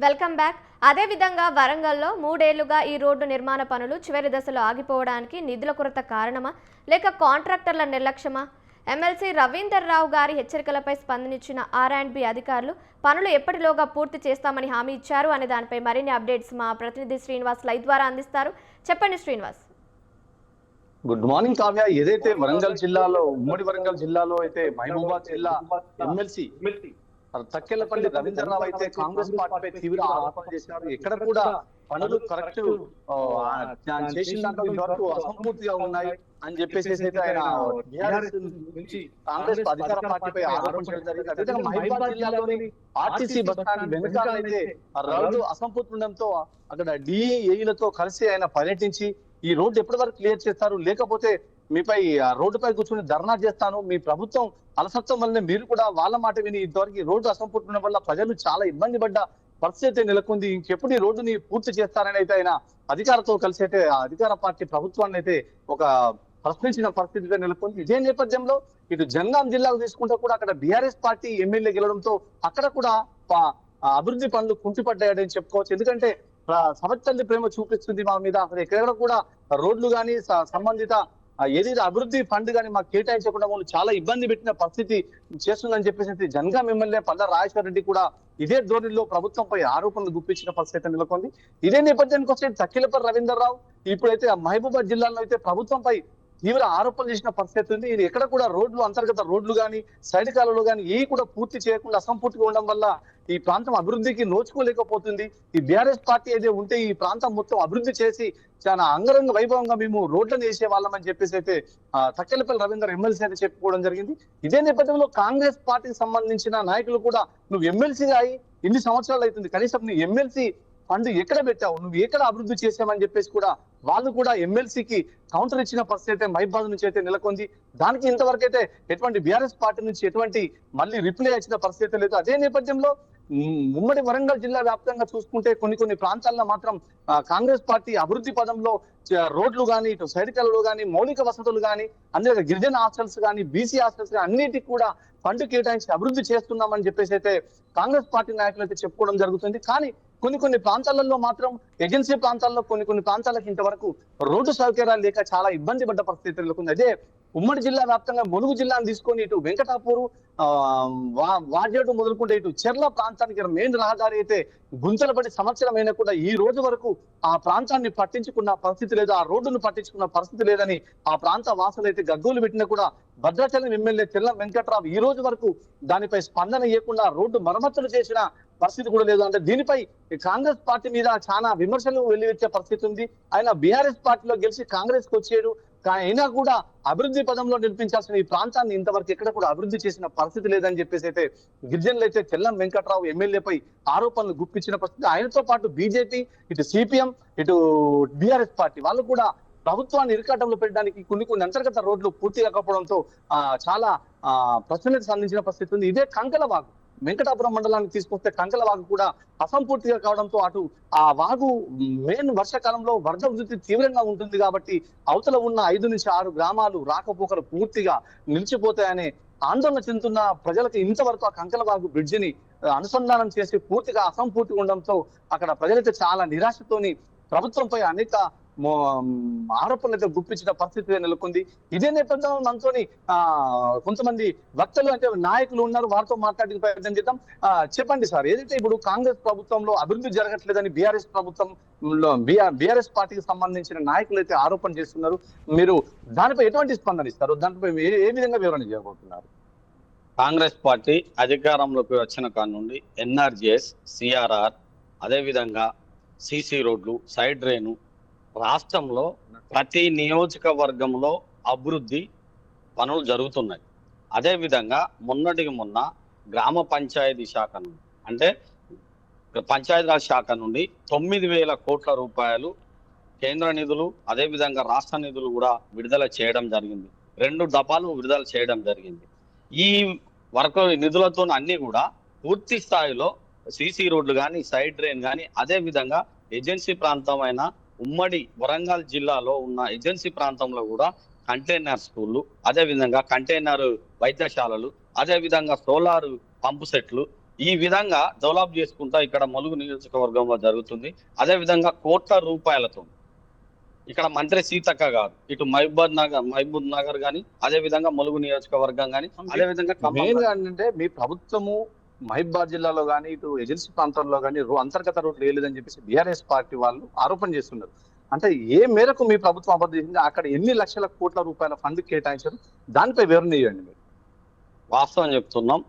Welcome back. అదేవిధంగా వరంగల్లో 3 ఏళ్లుగా ఈ రోడ్డు నిర్మాణ పనులు చివరి దశలో ఆగిపోవడానికి నిధుల కొరత కారణమా లేక కాంట్రాక్టర్ల నిర్లక్ష్యమా? ఎమ్మెల్సీ రవీందర్ రావు గారి హెచ్చరికలపై స్పందించిన R&B అధికారులు పనులు ఎప్పటిలోగా పూర్తి చేస్తామని హామీ ఇచ్చారు అనే దానిపై మరిన్ని అప్డేట్స్ మా ప్రతినిధి శ్రీనివాస్ లైవ్ ద్వారా అందిస్తారు. చెప్పండి శ్రీనివాస్. Good morning Kavya. ఏదైతే వరంగల్ జిల్లాలో ఉమ్మడి వరంగల్ జిల్లాలో అయితే మహబూబాద్ జిల్లా ఎమ్మెల్సీ తక్కెళ్లపల్లి రవీందర్ రావు అయితే కాంగ్రెస్ పార్టీపై తీవ్ర ఆరోపణలు చేశారు. ఎక్కడ కూడా పనులు కరెక్ట్ చేసిన దాంట్లో ఇంతవరకు అసంపూర్తిగా ఉన్నాయి అని చెప్పేసి అయితే ఆయన నుంచి కాంగ్రెస్ అధికార పార్టీపై ఆరోపణ చేయడం జరిగింది. అదేవిధంగా మహబూబాద్ జిల్లాలోని ఆర్టీసీ బస్ స్టాండ్ వెనుకాల అయితే రోడ్డు అసంపూర్తి ఉండడంతో అక్కడ DEAలతో కలిసి ఆయన పర్యటించి ఈ రోడ్డు ఎప్పటి వరకు క్లియర్ చేస్తారు, లేకపోతే మీపై రోడ్డుపై కూర్చొని ధర్నా చేస్తాను, మీ ప్రభుత్వం అలసత్వం వల్లనే మీరు కూడా వాళ్ళ మాట విని ఇంతవరకు రోడ్డు అసంపూర్తి వల్ల ప్రజలు చాలా ఇబ్బంది పడ్డ పరిస్థితి నెలకొంది, ఇంకెప్పుడు ఈ రోడ్డుని పూర్తి చేస్తారని అయితే ఆయన అధికారులతో కలిసి అయితే అధికార పార్టీ ప్రభుత్వాన్ని అయితే ఒక ప్రశ్నించిన పరిస్థితిగా నెలకొంది. ఇదే నేపథ్యంలో ఇటు జనగాం జిల్లాకు తీసుకుంటే కూడా అక్కడ BRS పార్టీ ఎమ్మెల్యే గెలవడంతో అక్కడ కూడా అభివృద్ధి పనులు కుంటిపడ్డాయని చెప్పుకోవచ్చు. ఎందుకంటే సవచ్చల్లి ప్రేమ చూపిస్తుంది మా మీద, అసలు ఎక్కడ కూడా రోడ్లు కానీ సంబంధిత ఏదైతే అభివృద్ధి ఫండ్ కానీ మాకు కేటాయించకుండా వాళ్ళు చాలా ఇబ్బంది పెట్టిన పరిస్థితి చేస్తుందని చెప్పేసి జనగాం ఎమ్మెల్యే పల్లా రాజేశ్వర రెడ్డి కూడా ఇదే ధోరణిలో ప్రభుత్వంపై ఆరోపణలు గుప్పించిన పరిస్థితి నెలకొంది. ఇదే నేపథ్యానికి వస్తే తక్కిలపల్లి రవీందర్ రావు ఇప్పుడైతే మహబూబాద్ జిల్లాలో అయితే ప్రభుత్వంపై తీవ్ర ఆరోపణలు చేసిన పరిస్థితి ఉంది. ఇది ఎక్కడ కూడా రోడ్లు అంతర్గత రోడ్లు కానీ సైడ్ కాలువలు కానీ ఏవి కూడా పూర్తి చేయకుండా అసంపూర్తిగా ఉండడం వల్ల ఈ ప్రాంతం అభివృద్ధికి నోచుకోలేకపోతుంది. ఈ BRS పార్టీ ఏదో ఉంటే ఈ ప్రాంతం మొత్తం అభివృద్ధి చేసి చాలా అంగరంగ వైభవంగా మేము రోడ్లను వేసే వాళ్ళమని చెప్పేసి అయితే తక్కెలపల్లి రవీందర్ ఎమ్మెల్సీ అయితే చెప్పుకోవడం జరిగింది. ఇదే నేపథ్యంలో కాంగ్రెస్ పార్టీకి సంబంధించిన నాయకులు కూడా నువ్వు ఎమ్మెల్సీగా అయి ఇన్ని సంవత్సరాలు అవుతుంది, కనీసం నీ ఎమ్మెల్సీ ఫండ్ ఎక్కడ పెట్టావు, నువ్వు ఎక్కడ అభివృద్ధి చేసామని చెప్పేసి కూడా వాళ్ళు కూడా ఎమ్మెల్సీకి కౌంటర్ ఇచ్చిన పరిస్థితి అయితే మహబూబాద్ నుంచి అయితే నెలకొంది. దానికి ఇంతవరకు అయితే ఎటువంటి BRS పార్టీ నుంచి ఎటువంటి మళ్ళీ రిప్లై ఇచ్చిన పరిస్థితి లేదు. అదే నేపథ్యంలో ఉమ్మడి వరంగల్ జిల్లా వ్యాప్తంగా చూసుకుంటే కొన్ని ప్రాంతాల్లో మాత్రం కాంగ్రెస్ పార్టీ అభివృద్ధి పదంలో రోడ్లు కానీ ఇటు సైడ్ కాలువలు కానీ మౌలిక వసతులు కానీ అన్ని గిరిజన హాస్టల్స్ కానీ BC హాస్టల్స్ కానీ అన్నిటికీ కూడా ఫండ్ కేటాయించి అభివృద్ధి చేస్తున్నామని చెప్పేసి అయితే కాంగ్రెస్ పార్టీ నాయకులు అయితే చెప్పుకోవడం జరుగుతుంది. కానీ కొన్ని ప్రాంతాలలో మాత్రం ఏజెన్సీ ప్రాంతాల్లో కొన్ని ప్రాంతాలకు ఇంతవరకు రోడ్డు సౌకర్యాలు లేక చాలా ఇబ్బంది పడ్డ పరిస్థితి నెలకొంది. అదే ఉమ్మడి జిల్లా వ్యాప్తంగా ములుగు జిల్లాను తీసుకొని ఇటు వెంకటాపూరు వాజేడు మొదలుకుంటే ఇటు చెర్ల ప్రాంతానికి మెయిన్ రహదారి అయితే గుంతలు పడి సంవత్సరం అయినా కూడా ఈ రోజు వరకు ఆ ప్రాంతాన్ని పట్టించుకున్న పరిస్థితి లేదు, ఆ రోడ్డును పట్టించుకున్న పరిస్థితి లేదని ఆ ప్రాంత వాసులు అయితే గగ్గోలు పెట్టినా కూడా భద్రాచలం ఎమ్మెల్యే తెల్ల వెంకట్రావు ఈ రోజు వరకు దానిపై స్పందన ఇవ్వకుండా రోడ్డు మరమ్మతులు చేసిన పరిస్థితి కూడా లేదు. అంటే దీనిపై కాంగ్రెస్ పార్టీ మీద చాలా విమర్శలు వెల్లువెచ్చే పరిస్థితి ఉంది. ఆయన BRS పార్టీలో గెలిచి కాంగ్రెస్ కు వచ్చాడు, అయినా కూడా అభివృద్ధి పదంలో నిలిపించాల్సిన ఈ ప్రాంతాన్ని ఇంతవరకు ఎక్కడ కూడా అభివృద్ధి చేసిన పరిస్థితి లేదని చెప్పేసి అయితే గిరిజనులు అయితే తెల్లం వెంకట్రావు ఎమ్మెల్యేపై ఆరోపణలు గుప్పించిన పరిస్థితి. ఆయనతో పాటు BJP, ఇటు CPM, ఇటు BRS పార్టీ వాళ్ళు కూడా ప్రభుత్వాన్ని ఇరుకాటంలో పెట్టడానికి కొన్ని అంతర్గత రోడ్లు పూర్తి కాకపోవడంతో చాలా ప్రశ్నలకు సంధించిన పరిస్థితి ఉంది. ఇదే కంకలవాగు వెంకటాపురం మండలానికి తీసుకొస్తే కంకలవాగు కూడా అసంపూర్తిగా కావడంతో అటు ఆ వాగు మెయిన్ వర్షాకాలంలో వరద ఉధృతి తీవ్రంగా ఉంటుంది కాబట్టి అవతల ఉన్న 5 నుంచి 6 గ్రామాలు రాకపోకలు పూర్తిగా నిలిచిపోతాయనే ఆందోళన చెందుతున్న ప్రజలకు ఇంతవరకు ఆ కంకలవాగు బ్రిడ్జిని అనుసంధానం చేసి పూర్తిగా అసంపూర్తిగా ఉండడంతో అక్కడ ప్రజలైతే చాలా నిరాశతోని ప్రభుత్వంపై అనేక ఆరోపణలు అయితే గుప్పించిన పరిస్థితి నెలకొంది. ఇదే నేపథ్యంలో మనతోని కొంతమంది వక్తలు అంటే నాయకులు ఉన్నారు, వారితో మాట్లాడే ప్రయత్నం చేద్దాం. చెప్పండి సార్, ఏదైతే ఇప్పుడు కాంగ్రెస్ ప్రభుత్వంలో అభివృద్ధి జరగట్లేదని BRS ప్రభుత్వంలో BRS పార్టీకి సంబంధించిన నాయకులు అయితే ఆరోపణ చేస్తున్నారు, మీరు దానిపై ఎటువంటి స్పందన ఇస్తారు, దానిపై ఏ విధంగా వివరణ చేయబోతున్నారు? కాంగ్రెస్ పార్టీ అధికారంలోకి వచ్చిన కాడ నుండి NRGS, CRR, అదేవిధంగా CC రోడ్లు, సైడ్ డ్రైను రాష్ట్రంలో ప్రతి నియోజకవర్గంలో అభివృద్ధి పనులు జరుగుతున్నాయి. అదేవిధంగా మొన్నటికి మొన్న గ్రామ పంచాయతీ శాఖ నుండి అంటే పంచాయతీరాజ్ శాఖ నుండి 9,000 కోట్ల రూపాయలు కేంద్ర నిధులు అదేవిధంగా రాష్ట్ర నిధులు కూడా విడుదల చేయడం జరిగింది. 2 దఫాలు విడుదల చేయడం జరిగింది. ఈ వరకు నిధులతో అన్ని కూడా పూర్తి స్థాయిలో CC రోడ్లు కానీ సైడ్ డ్రైన్ కానీ అదేవిధంగా ఏజెన్సీ ప్రాంతమైన ఉమ్మడి వరంగల్ జిల్లాలో ఉన్న ఏజెన్సీ ప్రాంతంలో కూడా కంటైనర్ స్కూళ్ళు, అదేవిధంగా కంటైనర్ వైద్యశాలలు, అదేవిధంగా సోలార్ పంపు సెట్లు, ఈ విధంగా డెవలప్ చేసుకుంటా ఇక్కడ ములుగు నియోజకవర్గంలో జరుగుతుంది. అదే విధంగా కోట్ల రూపాయలతో ఇక్కడ మంత్రి సీతక్క గారు ఇటు మహబూబ్ నగర్ గాని, అదే విధంగా ములుగు నియోజకవర్గం గాని, అదే విధంగా మెయిన్ గా ఏంటంటే మీ ప్రభుత్వము మహబూబాద్ జిల్లాలో కానీ ఇటు ఏజెన్సీ ప్రాంతంలో కానీ అంతర్గత రోడ్లు వేయలేదని చెప్పేసి బీఆర్ఎస్ పార్టీ వాళ్ళు ఆరోపణ చేస్తున్నారు. అంటే ఏ మేరకు మీ ప్రభుత్వం అభివృద్ధి చేసింది, అక్కడ ఎన్ని లక్షల కోట్ల రూపాయల ఫండ్ కేటాయించారు, దానిపై వివరణ ఇవ్వండి మీరు. వాస్తవం చెప్తున్నాం.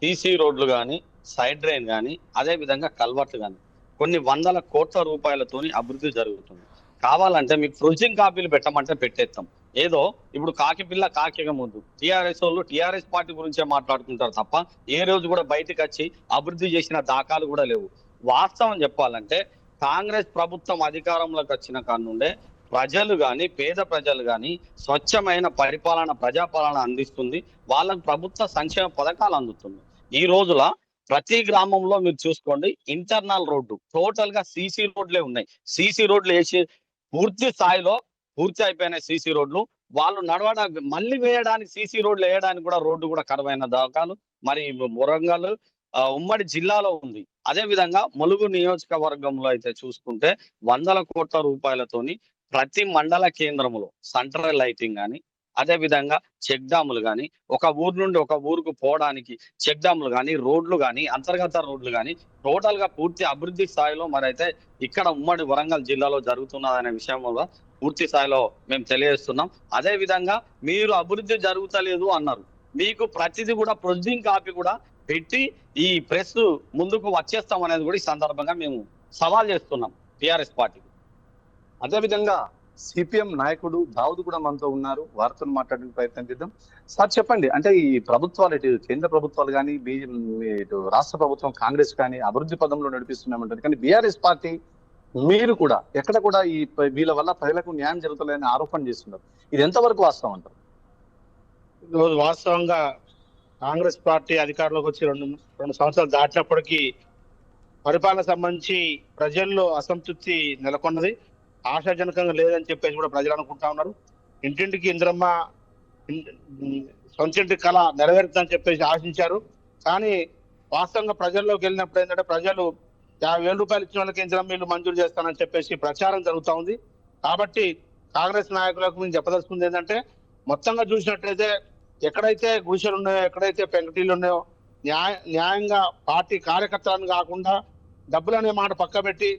సిసి రోడ్లు కానీ, సైడ్ డ్రైన్ కానీ, అదే విధంగా కల్వర్ట్లు కానీ కొన్ని వందల కోట్ల రూపాయలతోని అభివృద్ధి జరుగుతుంది. కావాలంటే మీకు ప్రొసీజింగ్ కాపీలు పెట్టమంటే పెట్టేస్తాం. ఏదో ఇప్పుడు కాకి పిల్ల కాకిగా ముందు టీఆర్ఎస్ వాళ్ళు టీఆర్ఎస్ పార్టీ గురించే మాట్లాడుకుంటారు తప్ప ఏ రోజు కూడా బయటకు వచ్చి అభివృద్ధి చేసిన దాఖలు కూడా లేవు. వాస్తవం చెప్పాలంటే కాంగ్రెస్ ప్రభుత్వం అధికారంలోకి వచ్చిన కానుండే ప్రజలు కానీ, పేద ప్రజలు కానీ స్వచ్ఛమైన పరిపాలన, ప్రజాపాలన అందిస్తుంది. వాళ్ళకు ప్రభుత్వ సంక్షేమ పథకాలు అందుతుంది. ఈ రోజుల ప్రతి గ్రామంలో మీరు చూసుకోండి, ఇంటర్నల్ రోడ్డు టోటల్ గా సీసీ రోడ్లే ఉన్నాయి. సీసీ రోడ్లు వేసి పూర్తి స్థాయిలో పూర్తి అయిపోయిన సీసీ రోడ్లు వాళ్ళు నడవడానికి, మళ్ళీ వేయడానికి సీసీ రోడ్లు వేయడానికి కూడా రోడ్డు కూడా కరువైన దాఖలు మరి వరంగల్ ఉమ్మడి జిల్లాలో ఉంది. అదే విధంగా ములుగు నియోజకవర్గంలో అయితే చూసుకుంటే వందల కోట్ల రూపాయలతోని ప్రతి మండల కేంద్రంలో సెంట్రల్ లైటింగ్ కానీ, అదే విధంగా చెక్ డాములు కానీ, ఒక ఊరు నుండి ఒక ఊరుకు పోవడానికి చెక్ డాములు కానీ, రోడ్లు కానీ, అంతర్గత రోడ్లు కానీ టోటల్ గా పూర్తి అభివృద్ధి స్థాయిలో మరి అయితే ఇక్కడ ఉమ్మడి వరంగల్ జిల్లాలో జరుగుతున్నదనే విషయంలో పూర్తి స్థాయిలో మేము తెలియజేస్తున్నాం. అదే విధంగా మీరు అభివృద్ధి జరుగుతలేదు అన్నారు, మీకు ప్రతిదీ కూడా ప్రొసీజింగ్ కాపీ కూడా పెట్టి ఈ ప్రెస్ ముందుకు వచ్చేస్తాం అనేది కూడా ఈ సందర్భంగా మేము సవాల్ చేస్తున్నాం టిఆర్ఎస్ పార్టీకి. అదేవిధంగా సిపిఎం నాయకుడు దావుద్ కూడా మనతో ఉన్నారు, వారితో మాట్లాడే ప్రయత్నం చేద్దాం. సార్ చెప్పండి, అంటే ఈ ప్రభుత్వాలు ఇటు కేంద్ర ప్రభుత్వాలు కానీ ఇటు రాష్ట్ర ప్రభుత్వం కాంగ్రెస్ కానీ అభివృద్ధి పదంలో నడిపిస్తున్నామంటారు, కానీ బీఆర్ఎస్ పార్టీ మీరు కూడా ఎక్కడ కూడా ఈ వీళ్ళ వల్ల ప్రజలకు న్యాయం జరుగుతలేదని ఆరోపణ చేస్తున్నారు. ఇది ఎంతవరకు వాస్తవం అంటారు? ఈరోజు వాస్తవంగా కాంగ్రెస్ పార్టీ అధికారంలోకి వచ్చి రెండు సంవత్సరాలు దాటినప్పటికీ పరిపాలన సంబంధించి ప్రజల్లో అసంతృప్తి నెలకొన్నది. ఆశాజనకంగా లేదని చెప్పేసి కూడా ప్రజలు అనుకుంటా ఉన్నారు. ఇంటింటికి ఇంద్రమ్మ సొంతింటి కళ నెరవేరుతుందని చెప్పేసి ఆశించారు. కానీ వాస్తవంగా ప్రజల్లోకి వెళ్ళినప్పుడు ఏంటంటే ప్రజలు 50,000 రూపాయలు ఇచ్చిన వాళ్ళకి ఇంద్రమ్మ ఇల్లు మంజూరు చేస్తానని చెప్పేసి ప్రచారం జరుగుతూ ఉంది. కాబట్టి కాంగ్రెస్ నాయకులకు మేము చెప్పదలుచుకుంది ఏంటంటే, మొత్తంగా చూసినట్లయితే ఎక్కడైతే గుడిసెలు ఉన్నాయో, ఎక్కడైతే పెంకుటీలు ఉన్నాయో న్యాయంగా పార్టీ కార్యకర్తలను కాకుండా డబ్బులు అనే మాట పక్క పెట్టి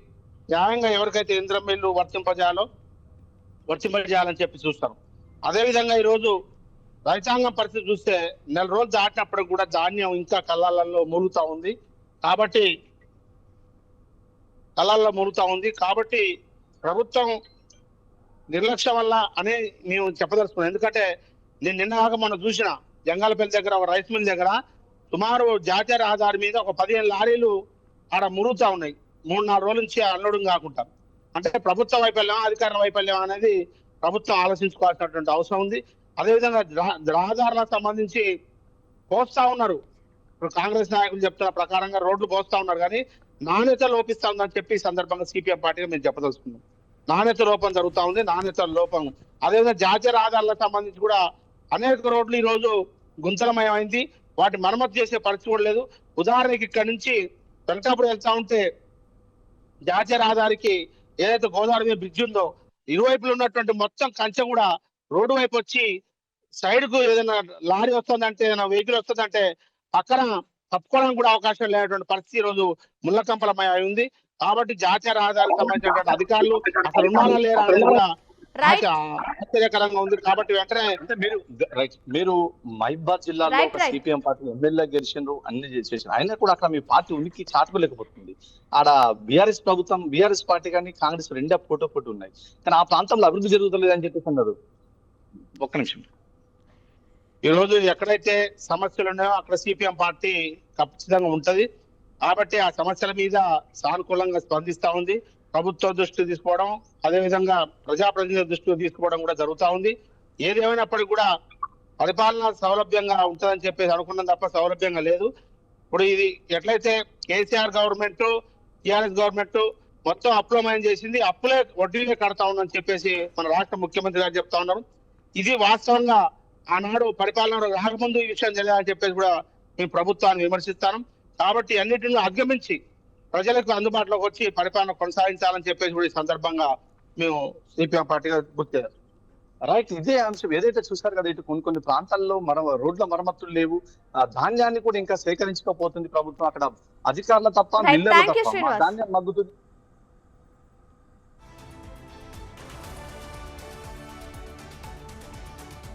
న్యాయంగా ఎవరికైతే ఇంద్రమ్మ ఇల్లు వర్తింపజేయాలని చెప్పి చూస్తారు. అదేవిధంగా ఈరోజు రైతాంగం పరిస్థితి చూస్తే నెల రోజులు దాటినప్పటికి కూడా ధాన్యం ఇంకా కళ్ళాలలో మూలుగుతా ఉంది. కాబట్టి ప్రభుత్వం నిర్లక్ష్యం వల్ల అనే మేము చెప్పదలుచుకున్నాం. ఎందుకంటే నేను నిన్నగాక మనం చూసిన జంగాలపల్లి దగ్గర ఒక రైస్ మిల్ దగ్గర సుమారు జాతీయ రహదారి మీద ఒక 15 లారీలు ఆడ మురుగుతా ఉన్నాయి. 3-4 రోజుల నుంచి అన్లోడింగ్ కాకుండా. అంటే ప్రభుత్వ వైఫల్యం, అధికారుల వైఫల్యం అనేది ప్రభుత్వం ఆలోచించుకోవాల్సినటువంటి అవసరం ఉంది. అదేవిధంగా రహదారులకు సంబంధించి పోస్తా ఉన్నారు. ఇప్పుడు కాంగ్రెస్ నాయకులు చెప్తున్న ప్రకారంగా రోడ్లు పోస్తా ఉన్నారు, కానీ నాణ్యత లోపిస్తా ఉందని చెప్పి ఈ సందర్భంగా సిపిఎం పార్టీగా మేము చెప్పదలుచుకున్నాం. నాణ్యత లోపం జరుగుతా ఉంది, నాణ్యత లోపం. అదేవిధంగా జాతీయ రహదారులకు సంబంధించి కూడా అనేక రోడ్లు ఈ రోజు గుంతలమయమైంది, వాటి మరమ్మతు చేసే పరిస్థితి కూడా లేదు. ఉదాహరణకి ఇక్కడ నుంచి వెంకటాపురం వెళ్తా ఉంటే జాతీయ రహదారికి ఏదైతే గోదావరి మీద బ్రిడ్జ్ ఉందో ఇరువైపులు ఉన్నటువంటి మొత్తం కంచె కూడా రోడ్డు వైపు వచ్చి సైడ్ కు ఏదైనా లారీ వస్తుందంటే, ఏదైనా వెహికల్ వస్తుందంటే పక్కన తప్పుకోవడానికి కూడా అవకాశం లేనటువంటి పరిస్థితి ఈ రోజు ముళ్ళకంపలమై ఉంది. కాబట్టి జాతీయ రహదారికి సంబంధించినటువంటి అధికారులు అసలు ఉన్నారా లేరా అనేది కూడా ఆశ్చర్యకరంగా ఉంది. కాబట్టి వెంటనే మీరు మహబూబాద్ జిల్లాలో సిపిఎం పార్టీ ఎమ్మెల్యే గెలిచిండ్రు, అన్ని చేశారు, అయినా కూడా అక్కడ మీ పార్టీ ఉనికి చాటుకోలేకపోతుంది. ఆడ బీఆర్ఎస్ ప్రభుత్వం, బీఆర్ఎస్ పార్టీ కానీ కాంగ్రెస్ రెండే పోటీ ఉన్నాయి, కానీ ఆ ప్రాంతంలో అభివృద్ధి జరుగుతలేదు అని చెప్పేసి అన్నారు. ఒక్క నిమిషం. ఈ రోజు ఎక్కడైతే సమస్యలు ఉన్నాయో అక్కడ సిపిఎం పార్టీ ఖచ్చితంగా ఉంటది. కాబట్టి ఆ సమస్యల మీద సానుకూలంగా స్పందిస్తా ఉంది. ప్రభుత్వ దృష్టికి తీసుకోవడం, అదేవిధంగా ప్రజాప్రతినిధుల దృష్టికి తీసుకోవడం కూడా జరుగుతూ ఉంది. ఏదేమైనప్పటికీ కూడా పరిపాలన సౌలభ్యంగా ఉంటుందని చెప్పేసి అనుకున్నాం తప్ప సౌలభ్యంగా లేదు. ఇప్పుడు ఇది ఎట్లయితే కేసీఆర్ గవర్నమెంట్, టీఆర్ఎస్ గవర్నమెంట్ మొత్తం అప్పులమయం చేసింది, అప్పులే వడ్డీలే కడతా ఉందని చెప్పేసి మన రాష్ట్ర ముఖ్యమంత్రి గారు చెప్తా ఉన్నారు. ఇది వాస్తవంగా ఆనాడు పరిపాలన రాకముందు ఈ విషయం తెలియాలని చెప్పేసి కూడా మేము ప్రభుత్వాన్ని విమర్శిస్తాను. కాబట్టి అన్నిటిని అధిగమించి ప్రజలకు అందుబాటులోకి వచ్చి పరిపాలన కొనసాగించాలని చెప్పేసి కూడా ఈ సందర్భంగా మేము సిపిఎం పార్టీగా గుర్తు రైట్, ఇదే అంశం ఏదైతే చూసారు కదా, ఇటు కొన్ని ప్రాంతాల్లో రోడ్ల మరమ్మతులు లేవు, ధాన్యాన్ని కూడా ఇంకా సేకరించకపోతుంది ప్రభుత్వం, అక్కడ అధికారులు తప్ప Right, మిల్లర్లు thank you, తప్ప Srinivas. ధాన్యం మగ్గుతుంది.